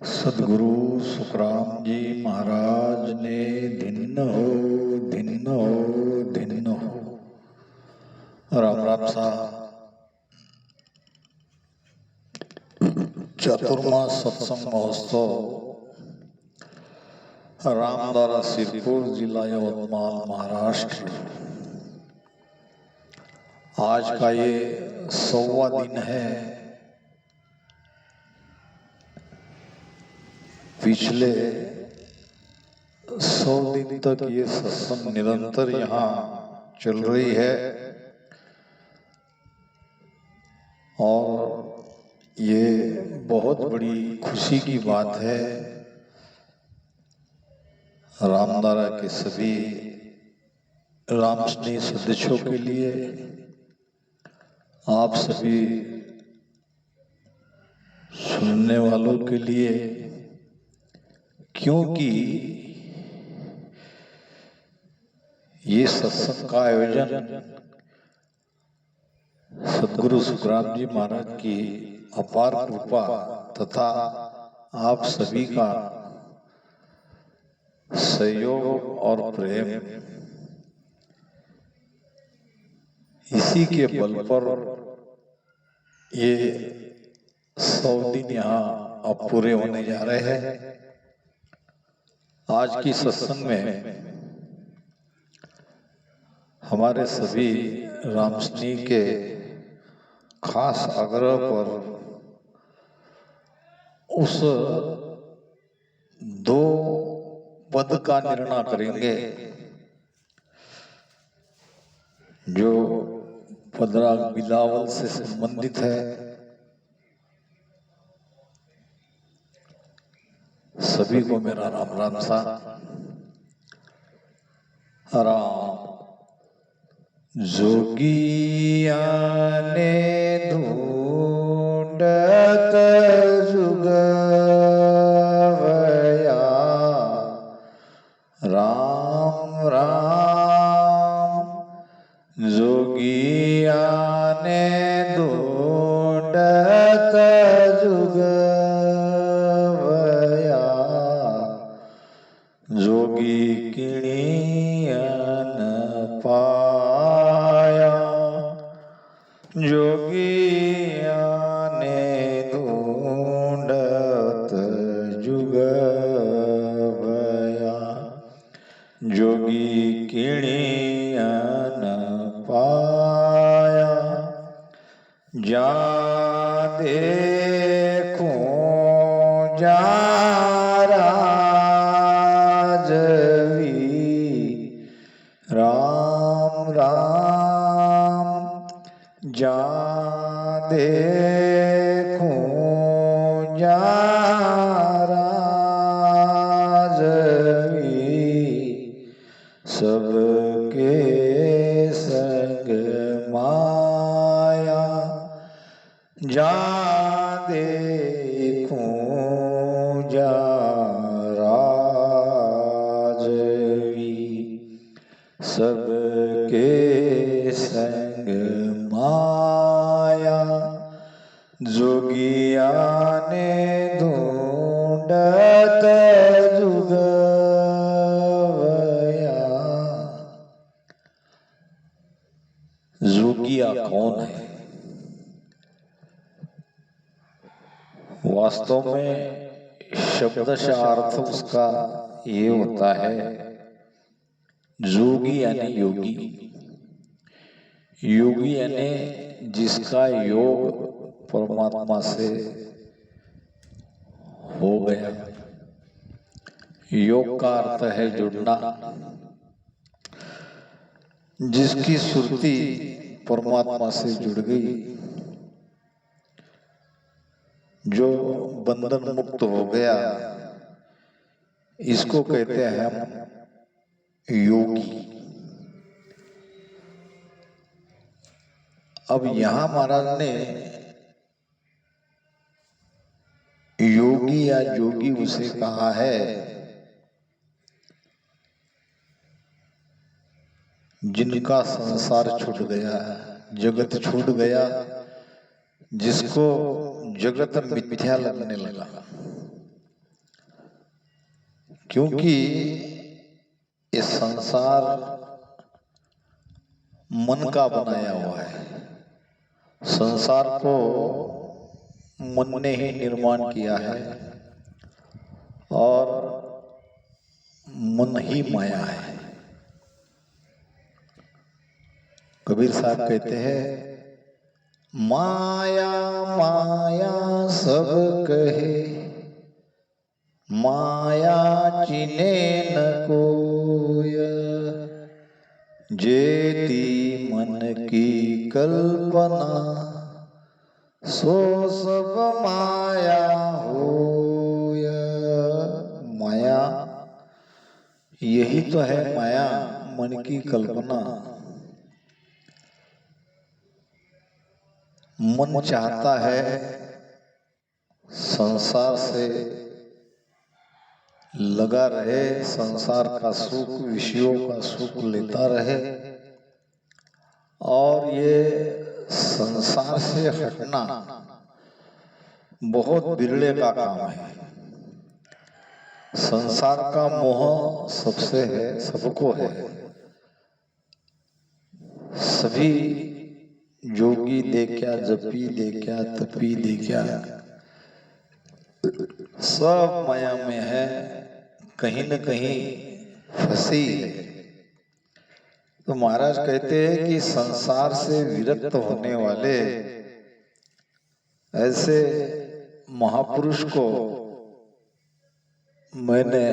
सदगुरु सुखराम जी महाराज ने धिन्न हो धिन्न हो धिन्न हो। राम राम सा चतुर्मा सत्संग महोत्सव रामदारा सिरपुर जिला यवतमाल महाराष्ट्र। आज का ये 100वां दिन है। पिछले 100 दिन तक ये सत्संग निरंतर यहाँ चल रही है और ये बहुत बड़ी खुशी की बात है। रामदारा के सभी रामस्नेही सदस्यों के लिए, आप सभी सुनने वालों के लिए, क्योंकि ये सत्संग का आयोजन सदगुरु सुखराम जी महाराज की अपार कृपा तथा आप सभी का सहयोग और प्रेम, इसी के बल पर ये 100 दिन यहाँ अब पूरे होने जा रहे हैं। आज की सत्संग में हमारे सभी रामस्नेही के खास आग्रह पर उस 2 पद का निर्णय करेंगे जो पदराग बिलावल से संबंधित है। सभी को मेरा राम राम सा। राम जोगिया ने ढूंढत जुगवया, राम राम जोगिया ने ढूंढत जुगवया, जोगी किणिया न पाया, जोगिया ने ढूंढत जुगवया, जोगी किणिया न पाया, जा देखूं जा राम राम, जा देखूं जा राजवी, सबके संग माया, जा देखूं जा सबके संग माया, जोगिया ने ढूंढत जुगवया। जोगिया कौन है? वास्तव में शब्दशः अर्थ उसका ये होता है, जोगी यानी योगी। योगी यानी जिसका योग परमात्मा से हो गया। योग का अर्थ है जुड़ना। जिसकी सुरती परमात्मा से जुड़ गई, जो बंधन मुक्त हो गया, इसको कहते हैं हम योगी। अब यहां महाराज ने योगी या जोगी उसे कहा है जिनका संसार छूट गया, जगत छूट गया, जिसको जगत मिथ्या लगने लगा। क्योंकि ये संसार मन का बनाया हुआ है। संसार को मन ने ही निर्माण किया है और मन ही माया है। कबीर साहब कहते हैं, माया माया सब कहे, माया चिने न कोय, जेती मन की कल्पना, सो सब माया होय। माया यही तो है, माया मन की कल्पना। मन चाहता है संसार से लगा रहे, संसार का सुख, विषयों का सुख लेता रहे, और ये संसार से हटना बहुत बिरले का काम है। संसार का मोह सबसे है, सबको है। सभी जोगी देखा, जपी देखा, तपी देखा, सब माया में है, कहीं न कहीं फंसी है। तो महाराज कहते हैं कि संसार से विरक्त होने वाले ऐसे महापुरुष को मैंने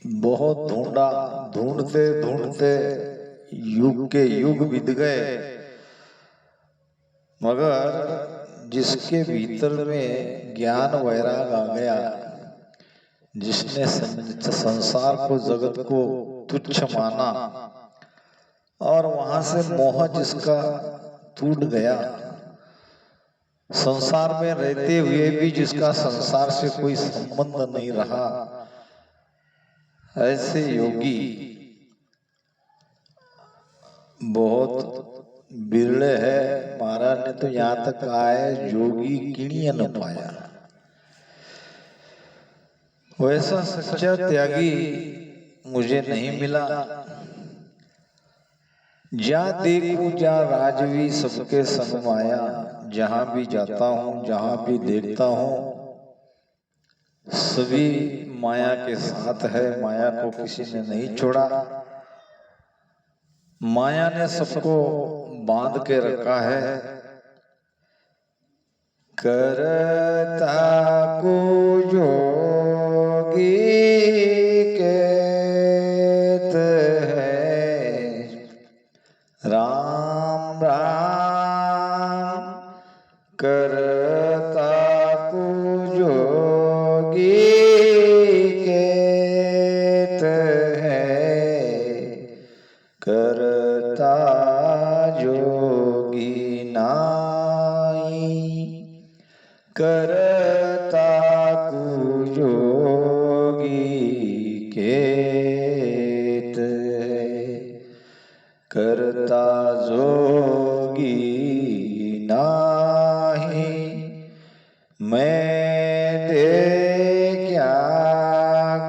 बहुत ढूंढा, ढूंढते ढूंढते युग के युग बीत गए, मगर जिसके भीतर में ज्ञान वैराग आ गया, जिसने संसार को, जगत को तुच्छ माना और वहां से मोह जिसका टूट गया, संसार में रहते हुए भी जिसका संसार से कोई संबंध नहीं रहा, ऐसे योगी बहुत बिरले है। महाराज ने तो यहाँ तक कहा है, जोगी किणिय न पाया। वैसा सच्चा त्यागी मुझे नहीं मिला। जा देखूं जा राजवी सबके संग माया, जहां भी जाता हूं, जहां भी देखता हूं, सभी माया के साथ है। माया को किसी ने नहीं छोड़ा, माया ने सबको बांध के रखा है। करता को जोगी कहत है, राम राम करता को जोगी कहत है, करता जोगी नाई, करता को जोगी कहत है, करता जोगी नाही। मैं देखा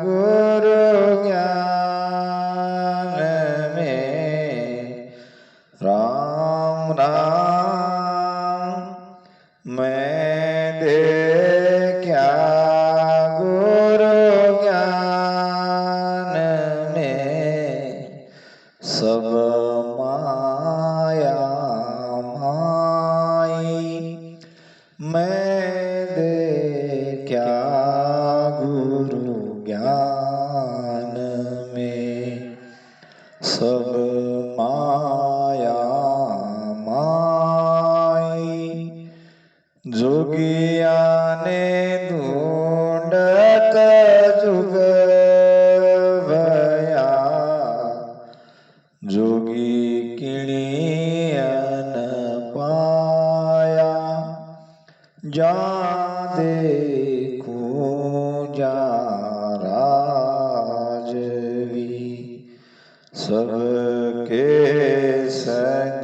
गुरु ज्ञान में, राम राम मैं देखा गुरु ज्ञान में, सब माया माई। मैं देखा गुरु ज्ञान में, सब माया माई। जोगिया ने ढूंढत जुग भया, जोगी किणिय न पाया। जा देखूं जा राजवी सबके संग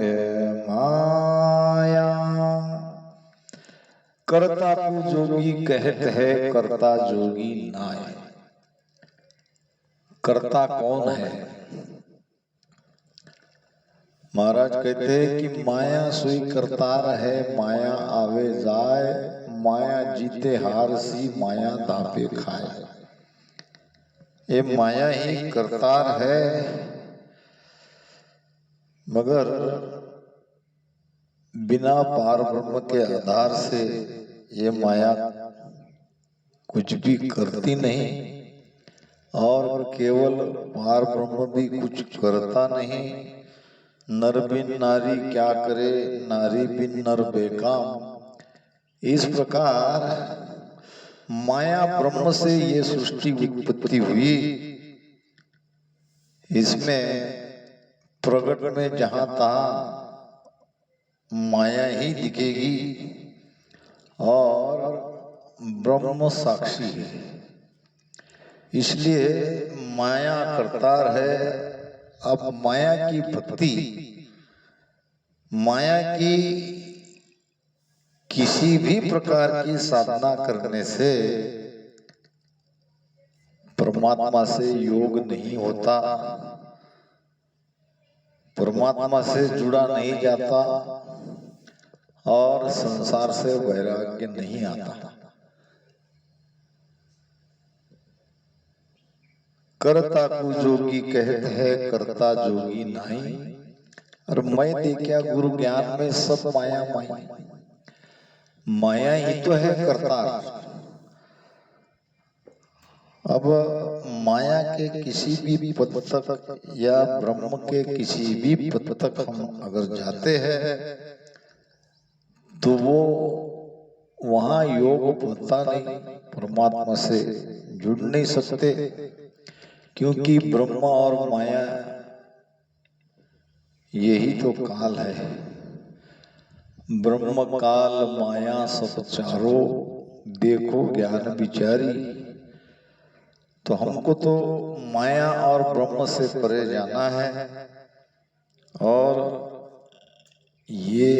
माया, करता को जोगी कहत है, करता जोगी नाय। करता कौन है? महाराज कहते हैं कि माया सोई करतार है, माया आवे जाए, माया जीते हार सी, माया दापे खाए। ये माया ही करतार है, मगर बिना पार ब्रह्म के आधार से ये माया कुछ भी करती नहीं, और केवल पार ब्रह्म भी कुछ करता नहीं। नर बिन नारी क्या करे, नारी बिन नर बेकाम। इस प्रकार माया ब्रह्म से ये सृष्टि उत्पत्ति हुई। इसमें प्रगट में जहां तहां माया ही दिखेगी और ब्रह्म साक्षी है। इसलिए माया करतार है। अब माया की भक्ति, माया की किसी भी प्रकार की साधना करने से परमात्मा से योग नहीं होता, परमात्मा से जुड़ा नहीं जाता और संसार से वैराग्य नहीं आता। करता को जोगी कहते है, करता जोगी नहीं। और मैं देखा गुरु ज्ञान में सब माया माया, माया ही तो है करता। अब माया के किसी भी पद तक या ब्रह्म के किसी भी पद तक हम अगर जाते हैं तो वो वहां योग होता नहीं, परमात्मा से जुड़ नहीं सकते। क्योंकि ब्रह्म और माया यही तो काल है। ब्रह्म काल माया सब चारों, देखो ज्ञान विचारी। तो हमको तो माया और ब्रह्म से परे जाना है, और ये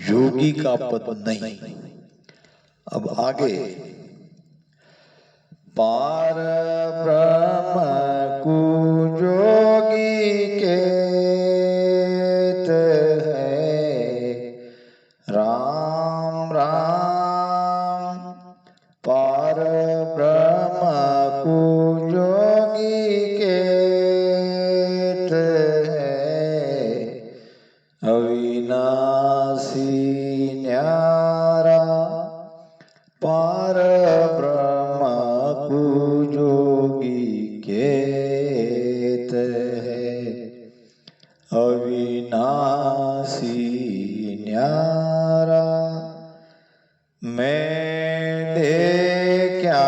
योगी का पद नहीं। अब आगे पार ब्रह्म को जोगी कहते हैं, राम राम। पार ब्रह्म को जोगी कहते हैं, अविनाशी न्यारा। पार ब्रह्म को जोगी कहते हैं, अविनाशी न्यारा। मैंने क्या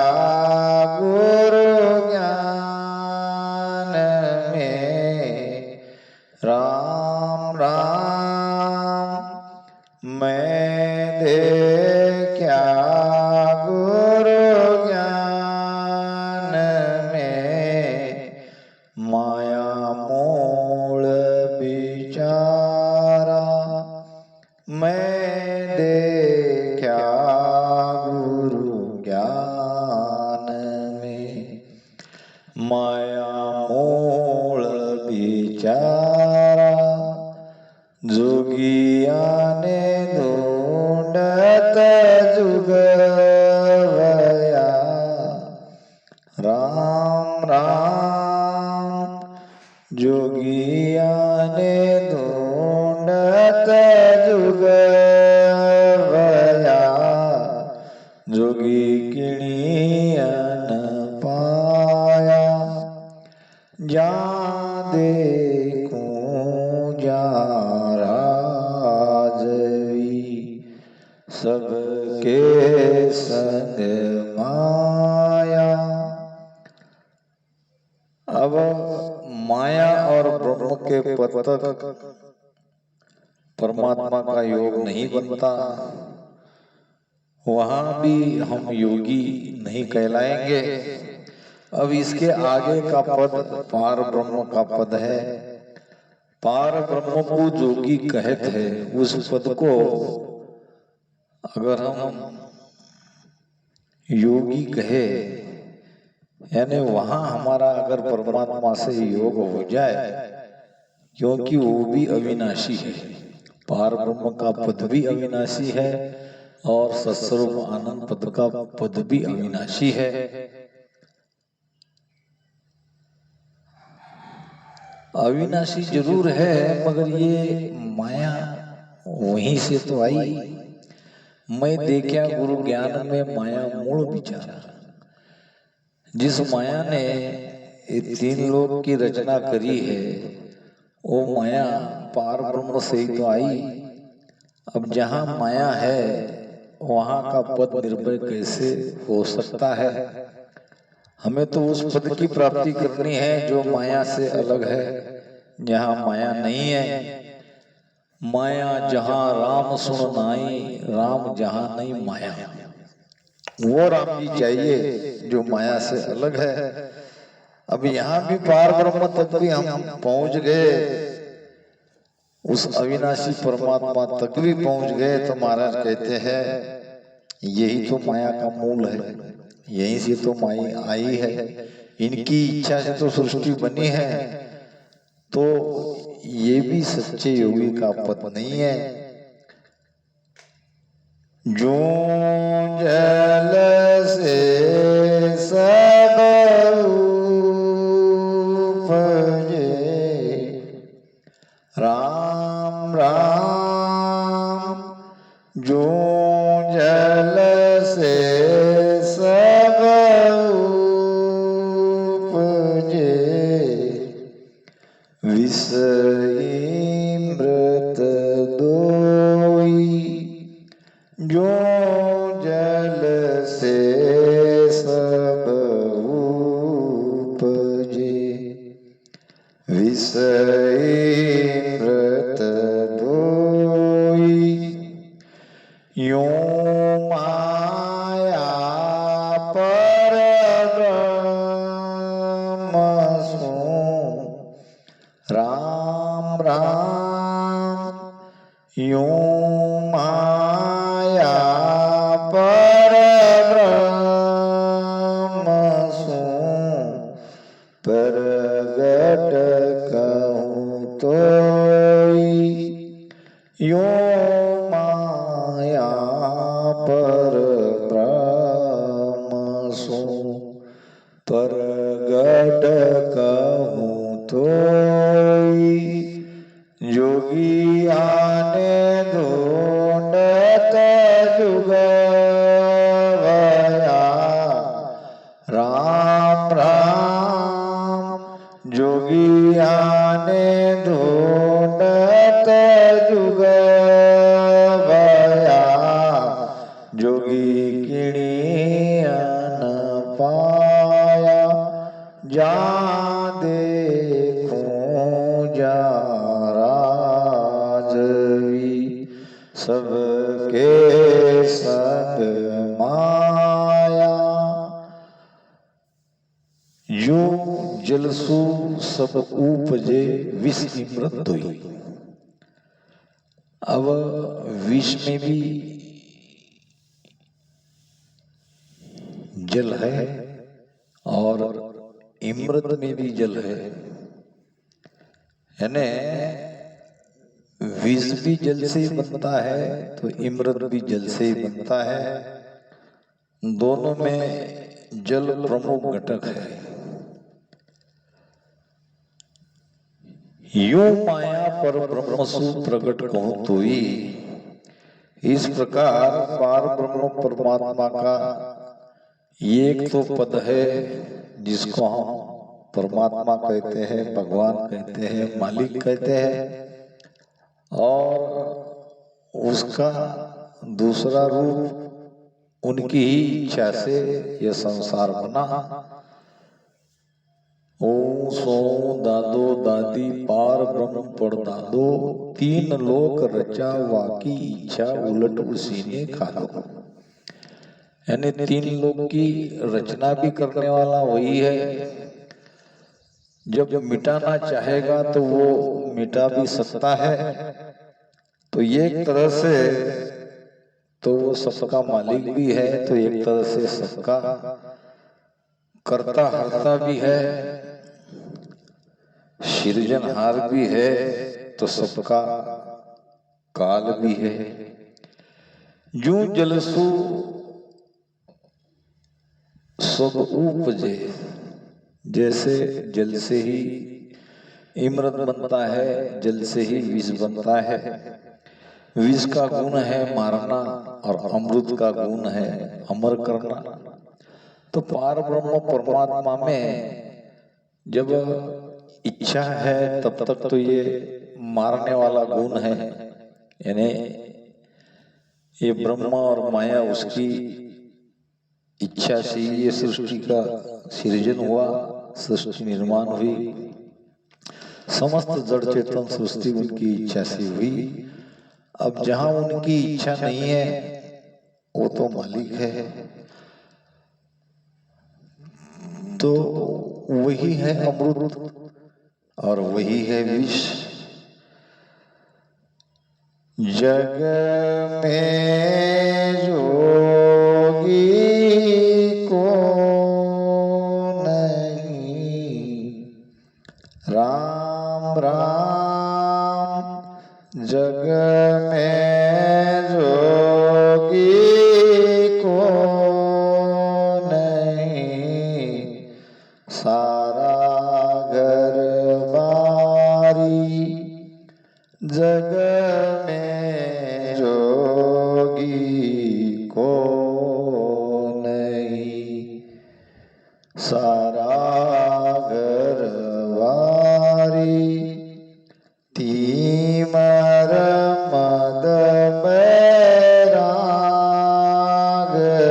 गुरु ज्ञान में, राम राम। मैंने क्या गुरु ज्ञान में, माया मूल विचारा। मैं देखा गुरु ज्ञान में, माया मूल विचारा। जोगिया ने ढूंढत जुगवया, राम राम। जोगिया ने ढूंढत जुगवया, जोगी किणिया न पाया। जा देखूं जा राजवी, सबके संग माया। अब माया और ब्रह्म के पद तक परमात्मा का योग नहीं बनता, वहां भी हम योगी नहीं कहलाएंगे। अब इसके आगे का पद पार ब्रह्म का पद है। पार ब्रह्म को जोगी कहत है, उस पद को अगर हम योगी कहे, यानी वहां हमारा अगर परमात्मा से योग हो जाए, क्योंकि वो भी अविनाशी है, पार ब्रह्म का पद भी अविनाशी है और सत्स्वरूप आनंद पद का पद भी अविनाशी है। अविनाशी जरूर है, मगर ये माया वहीं से तो आई। मैं देखा गुरु ज्ञान में माया मूल विचार, जिस माया ने ये तीन लोक की रचना करी है, वो माया पार ब्रह्म से ही तो आई। अब जहाँ माया है वहाँ का पद निर्भय कैसे हो सकता है? हमें तो उस पद की प्राप्ति करनी है जो माया से अलग है, जहाँ माया नहीं है। माया जहाँ राम सुन नाई, राम जहाँ नहीं माया, वो राम जी चाहिए जो माया से अलग है। अब यहाँ भी पार ब्रह्म तक भी हम पहुंच गए, उस अविनाशी परमात्मा तक भी पहुंच गए, तो महाराज कहते हैं यही तो माया का मूल है, यहीं से तो माया आई है। इनकी इच्छा से तो सृष्टि बनी है, तो ये भी सच्चे योगी का पद नहीं है। जो जल से सब उपजे, राम राम, जो जल से सब उपजे, विष अमृत दोई, जो जल से सब उपजे, विष अमृत दोई, यों माया परब्रह्म सो, राम राम, यों माया परब्रह्म सो, प्रगट कहूँ तोई, यों माया परब्रह्म सो, प्रगट कहूँ तोई, जोगी आने ढूंढत जुगवया, राम राम, जोगी आने ढूंढत जुगवया, जोगी किणिया न पाया, जा देखूं जा राजवी, सबके संग माया, जो जलसु सब उपजे, विष अमृत दोई। अब विष में भी जल है और अमृत में भी जल है, यानी विष भी जल से ही बनता है तो अमृत भी जल से ही बनता है। दोनों में जल प्रमुख घटक है। यूं माया पर ब्रह्मसु प्रकट कहूं तोई, इस प्रकार पार ब्रह्म परमात्मा का एक तो पद है जिसको हम परमात्मा कहते हैं, भगवान कहते हैं, मालिक कहते हैं, और उसका दूसरा रूप उनकी ही इच्छा से यह संसार बना। ओम सो दादो दादी पार ब्रह्म पर दादो, तीन लोक रचा वाकी इच्छा उलट उसी ने खादो। यानी तीन लोक की रचना भी करने वाला वही है जब मिटाना चाहेगा तो वो मिटा भी सकता है। तो ये एक तरह से तो वो सबका मालिक भी है, तो एक तरह से सबका कर्ता हर्ता भी है, सृजनहार भी है, तो सबका काल भी है। जो जलसु सब उपजे, जैसे जल से ही इमरत बनता है, जल से ही विष बनता है। विष का गुण है मारना और अमृत का गुण है अमर करना। तो पार ब्रह्म परमात्मा में जब इच्छा है तब तक तो ये मारने वाला गुण है, यानी ये ब्रह्म और माया उसकी इच्छा से ये सृष्टि का सृजन हुआ, सृष्टि निर्माण हुई, समस्त जड़ चेतन सृष्टि उनकी इच्छा से हुई। अब जहां उनकी इच्छा नहीं है वो तो मालिक है, तो वही है अमृत और वही है विष। जग में जोगी को नहीं, राम राम जग में जोगी को नहीं, सारा घर बारी जग में जोगी को नहीं, सारा घर वारी तीमर मद बैराग है,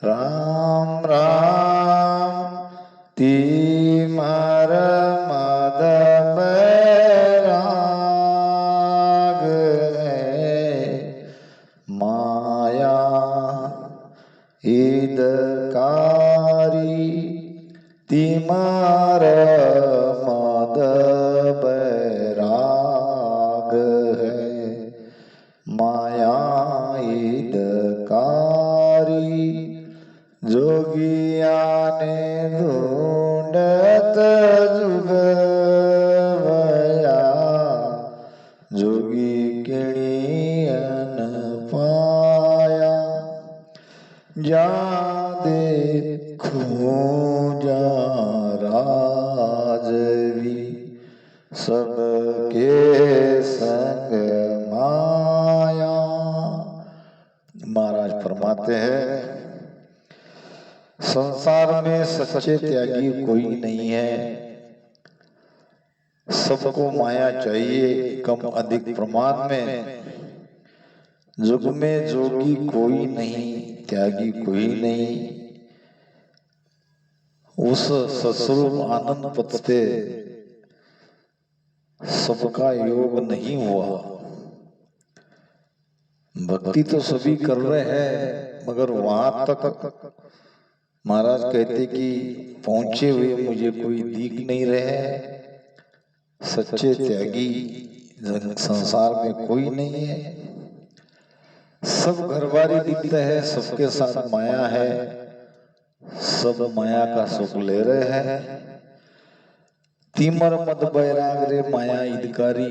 राम राम तीमर मद बैराग है, माया ईदकारी तीमार मद बैराग है, माया ईदकारी जोगिया ने ढूंढत जुग भया, जोगी किणियन पाया, जा देखूं जा राजवी सबके संग माया। महाराज फरमाते हैं संसार में सच्चे त्यागी कोई नहीं है, सबको माया चाहिए कम अधिक प्रमाण में। जुग में जोगी कोई नहीं, त्यागी कोई नहीं, उस सस्वरूप आनंद पद पे सबका योग नहीं हुआ। भक्ति तो सभी कर रहे हैं मगर वहां तक महाराज कहते कि पहुंचे हुए मुझे कोई दिख नहीं रहे। सच्चे त्यागी संसार में कोई नहीं है, सब घरबारी दिखते हैं, सबके साथ माया है, सब माया का सुख ले रहे हैं। तीमर मद बैराग रे माया ईदकारी,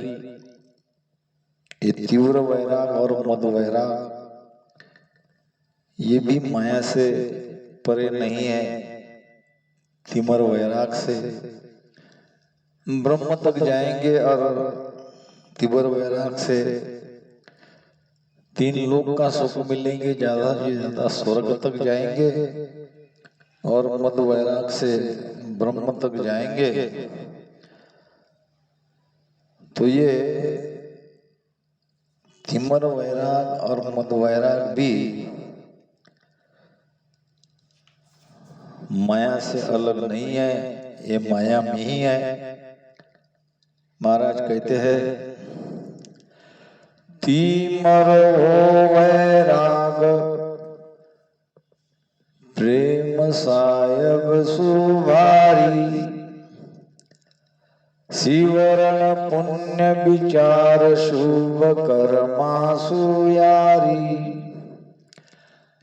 ये तीव्र वैराग और मद वैराग ये भी माया से परे नहीं है। तीमर वैराग से ब्रह्म तक जाएंगे और तीव्र वैराग से तीन लोक का सुख मिलेंगे, ज्यादा से ज्यादा स्वर्ग तक जाएंगे और मद वैराग से ब्रह्म तक जाएंगे। तो ये तीमर वैराग और मद वैराग भी माया से अलग नहीं है, ये माया में ही है। महाराज कहते हैं तीमर हो वैराग प्रेम साय जब सुभारी शिवरण पुण्य विचार शुभ कर्मा सुयारी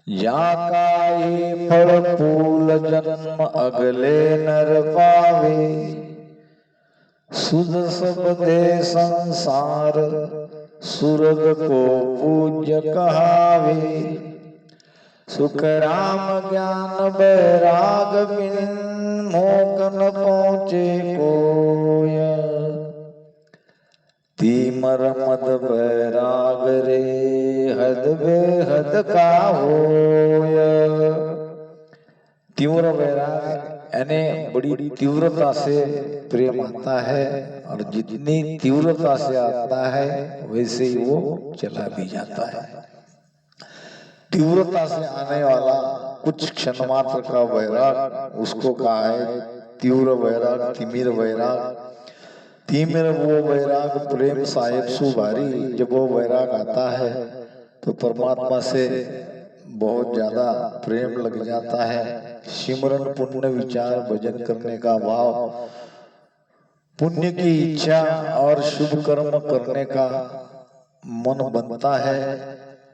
जाका ये फल फूल जन्म अगले नर पावे सुध सब दे संसार सुरग को पूज्य कहावे सुख राम ज्ञान बैराग बिन मोकन पहुँचे कोय तीमर मद बैराग रे हद बेहद का होय। तीव्र बैराग यानी बड़ी तीव्रता से प्रेम आता है और जितनी तीव्रता से आता है वैसे ही वो चला भी जाता है। तीव्रता से आने वाला कुछ क्षण मात्र का वैराग उसको कहा है तीव्र वैराग, तिमिर वैराग। तिमिर वो वैराग प्रेम साहेब सुभारी, जब वो वैराग आता है तो परमात्मा से बहुत ज्यादा प्रेम लग जाता है। सिमरन पुण्य विचार भजन करने का भाव, पुण्य की इच्छा और शुभ कर्म करने का मन बनता है।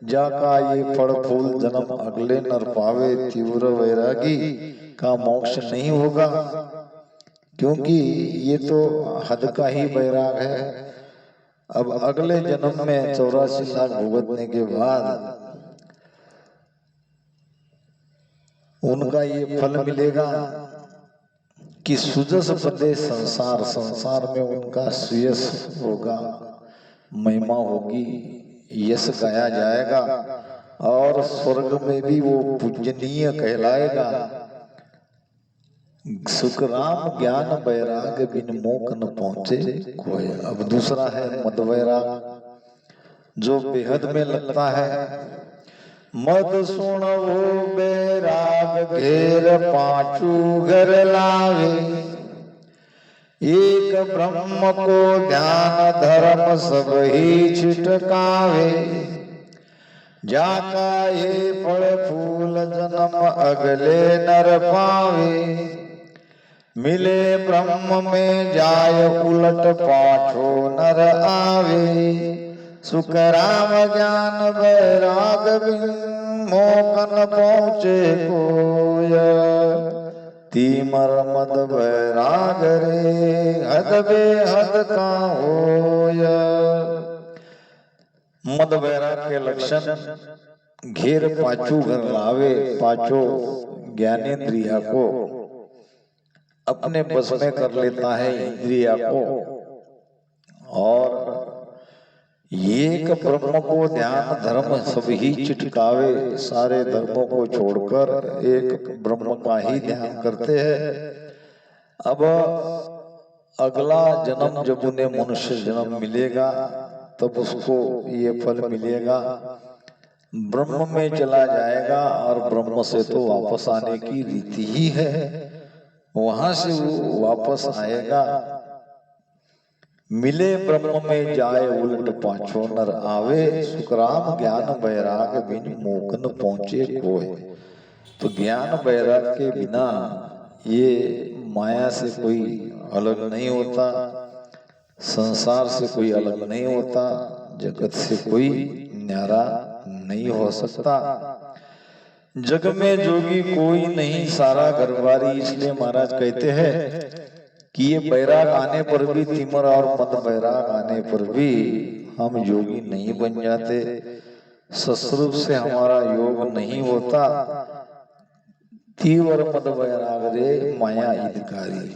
जाका ये फल फूल जन्म अगले नर पावे, तीव्र वैरागी का मोक्ष नहीं होगा, क्योंकि ये तो हद का ही वैराग है। अब अगले जन्म में 84 लाख भुगतने के बाद उनका ये फल मिलेगा कि सुजस पदे संसार, संसार में उनका सुयश होगा, महिमा होगी, यश गाया जाएगा और स्वर्ग में भी वो पूजनीय कहलाएगा। सुख राम ज्ञान बैराग बिन मोक न पहुंचे कोय। अब दूसरा है मद वैराग, जो बेहद में लगता है। मद सुन वो बैराग घेर पांचू घर लावे, एक ब्रह्म को ध्यान धर्म सब ही छिटकावे, जाका ये फल फूल जन्म अगले नर पावे, मिले ब्रह्म में जाय उलट पाछो नर आवे, सुख राम ज्ञान बैराग बिन मोकन पहुँचे कोय, तीमर मद बैराग रे हद बेहद का होय। मद बैराग के लक्षण घेर पाछू घर लावे, पाछो ज्ञानेन्द्रिया को अपने बस में कर लेता है, इंद्रिया को, और एक ब्रह्म को ध्यान धर्म सब ही चिटकावे, सारे धर्मों को छोड़कर एक ब्रह्म का ही ध्यान करते हैं। अब अगला जन्म जब उन्हें मनुष्य जन्म मिलेगा तब उसको ये फल मिलेगा, ब्रह्म में चला जाएगा और ब्रह्म से तो वापस आने की रीति ही है, वहां से वो वापस आएगा। मिले ब्रह्म में जाए उलट पाछो नर आवे, सुखराम ज्ञान बैराग बिन मोकन पहुंचे कोय। तो ज्ञान बैराग के बिना ये माया से कोई अलग नहीं होता, संसार से कोई अलग नहीं होता, जगत से कोई न्यारा नहीं हो सकता। जग में जोगी कोई नहीं, सारा घरबारी। इसलिए महाराज कहते हैं कि ये बैराग आने पर भी, तिमर और मद बैराग आने पर भी हम योगी नहीं बन जाते, सस्वरूप से हमारा योग नहीं होता। तीवर मद बैराग रे माया हितकारी,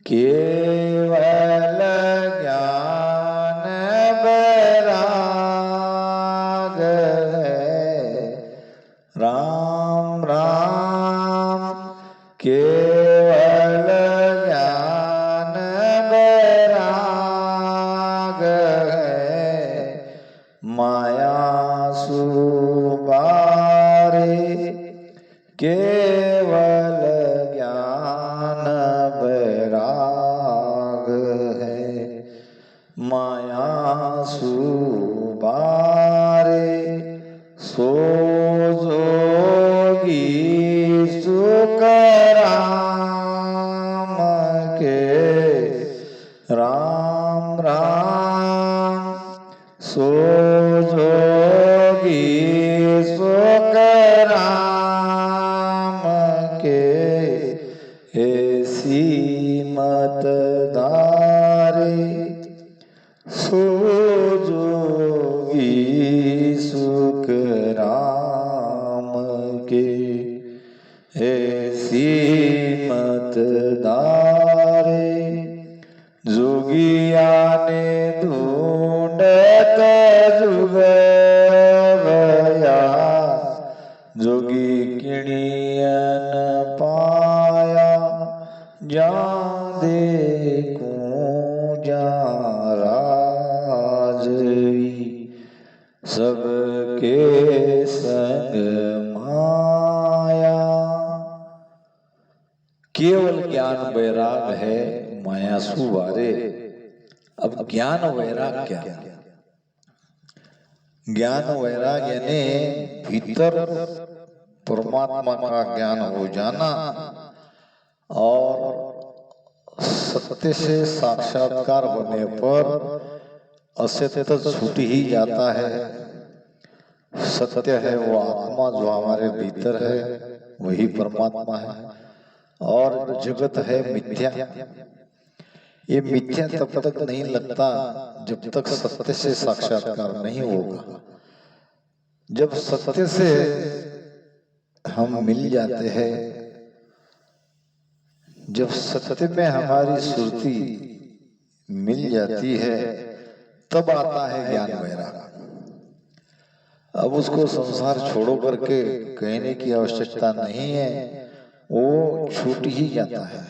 केवल ज्ञान बैराग है, राम राम केवल ज्ञान बैराग है, माया सुबारे केवल ज्ञान बैराग है, माया सुबारे सो जोगी सुकरा जोगी सुख राम के ऐसी मत धारे सो जोगी सुख राम के ऐसी मत धारे जोगिया ने ढूंढत जुग भया जोगी किणियन पाया जा देखूं जा राजवी सबके संग माया। केवल ज्ञान वैराग है माया सुवारे। अब ज्ञान वैराग क्या? ज्ञान वैराग यानी भीतर परमात्मा का ज्ञान हो जाना और सत्य से साक्षात्कार होने पर असत्य छूट ही जाता है। सत्य है वो आत्मा जो हमारे भीतर है, वही परमात्मा है। और जगत है मिथ्या। ये मिथ्या तब तक नहीं लगता जब तक सत्य से साक्षात्कार नहीं होगा। जब सत्य से हम मिल जाते हैं, जब सत्य में हमारी सुरती मिल जाती है, तब आता है ज्ञान वैराग। अब उसको संसार छोड़ो करके कहने की आवश्यकता नहीं है, वो छूट ही जाता है।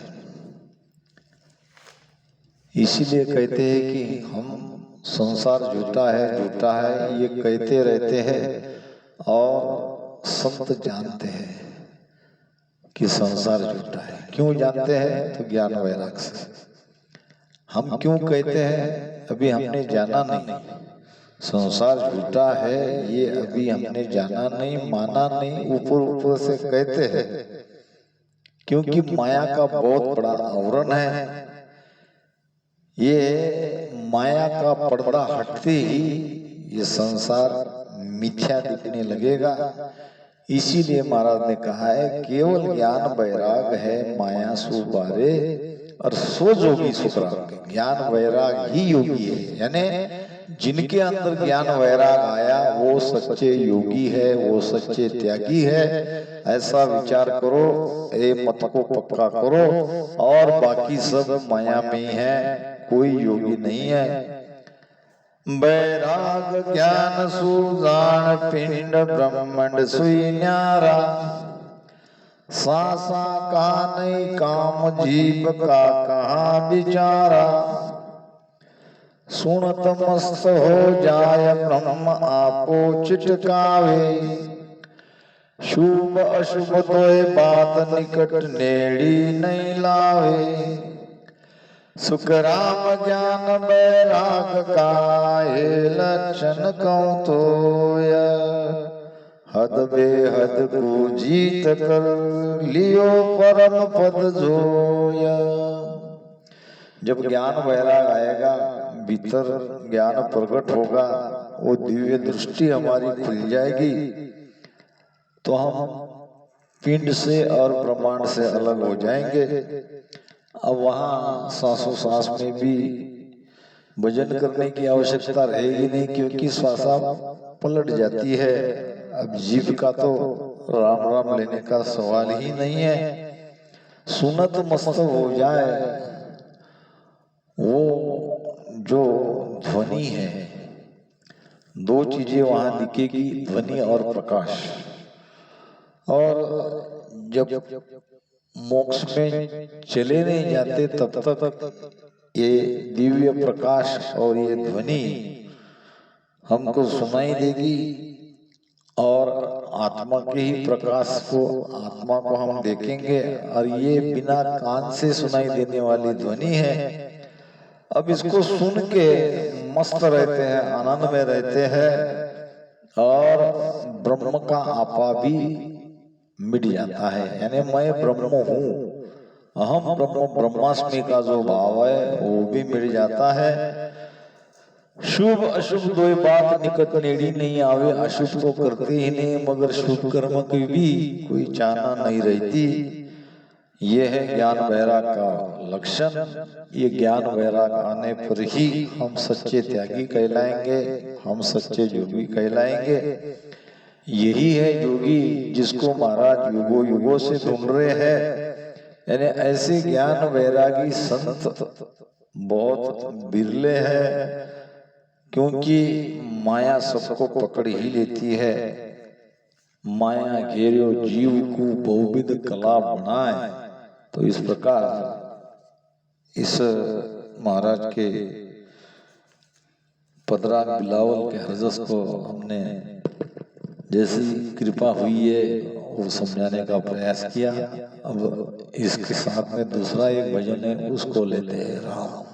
इसीलिए कहते हैं कि हम संसार झूठा है ये कहते रहते हैं और संत जानते हैं कि संसार झूठा है। क्यों जानते हैं? तो ज्ञान वैराग से। हम क्यों कहते हैं? अभी हमने जाना नहीं। संसार झूठा है ये अभी हमने जाना नहीं, माना नहीं, ऊपर ऊपर से कहते हैं। क्योंकि माया का बहुत बड़ा आवरण है। ये माया का पर्दा हटते ही ये संसार मिथ्या दिखने लगेगा। इसीलिए महाराज ने कहा है केवल ज्ञान वैराग है माया सुबारे और सो जोगी सुखराम के। ज्ञान वैराग ही योगी है, यानी जिनके अंदर ज्ञान वैराग आया वो सच्चे योगी है, वो सच्चे त्यागी है। ऐसा विचार करो, ये मत को पक्का करो। और बाकी सब माया में है, कोई योगी नहीं है। वैराग ज्ञान सुजान पिंड ब्रह्मंड सुई न्यारा सासा का नहीं काम जीव का कहाँ विचारा सुनत मस्त हो जाय ब्रह्म आपो चिटकावे शुभ अशुभ तोय बात निकट नेड़ी नहीं लावे सुख राम ज्ञान वैराग का ये लक्षण कौं तोय हद बेहद को जीत कर लियो परम पद जोया। जब ज्ञान वैराग आएगा, भीतर ज्ञान प्रकट होगा, वो दिव्य दृष्टि हमारी खुल जाएगी, तो हम पिंड से और ब्रह्मांड से अलग हो जाएंगे। अब वहाँ सांसों सांस में भी भजन करने की आवश्यकता रहेगी नहीं, क्योंकि श्वासा पलट जाती है। अब जीव का तो राम राम लेने का सवाल ही नहीं है। सुनत मस्त हो जाए, वो जो ध्वनि है, दो चीजें वहां दिखेगी, ध्वनि और प्रकाश। और जब मोक्ष में चले नहीं जाते तब तक ये दिव्य प्रकाश और ये ध्वनि हमको सुनाई देगी और आत्मा के ही प्रकाश को, आत्मा को हम देखेंगे। और ये बिना कान से सुनाई देने वाली ध्वनि है। अब इसको सुन के मस्त रहते हैं, आनंद में रहते हैं और ब्रह्म का आपा भी मिट जाता है। यानी मैं ब्रह्म हूँ, अहम ब्रह्म ब्रह्मास्मि का जो भाव है वो भी मिट जाता है। शुभ अशुभ दो बात निकट नेड़ी नहीं आवे, अशुभ तो करते ही नहीं मगर शुभ कर्म की भी कोई चाहना नहीं रहती। यह है ज्ञान वैराग का लक्षण। ये ज्ञान वैराग आने पर ही हम सच्चे त्यागी कहलाएंगे, हम सच्चे योगी कहलाएंगे। यही है योगी जिसको महाराज युगों युगों से ढूंढ रहे हैं। यानी ऐसे ज्ञान वैरागी संत बहुत बिरले हैं, क्योंकि माया सबको पकड़ ही लेती है। माया घेरो जीव को बहुविध कला बनाए। तो इस प्रकार इस महाराज के पदरा बिलावल के हरजस को हमने जैसी कृपा हुई है वो समझाने का प्रयास किया। अब इसके साथ में दूसरा एक भजन है, उसको लेते हैं राम।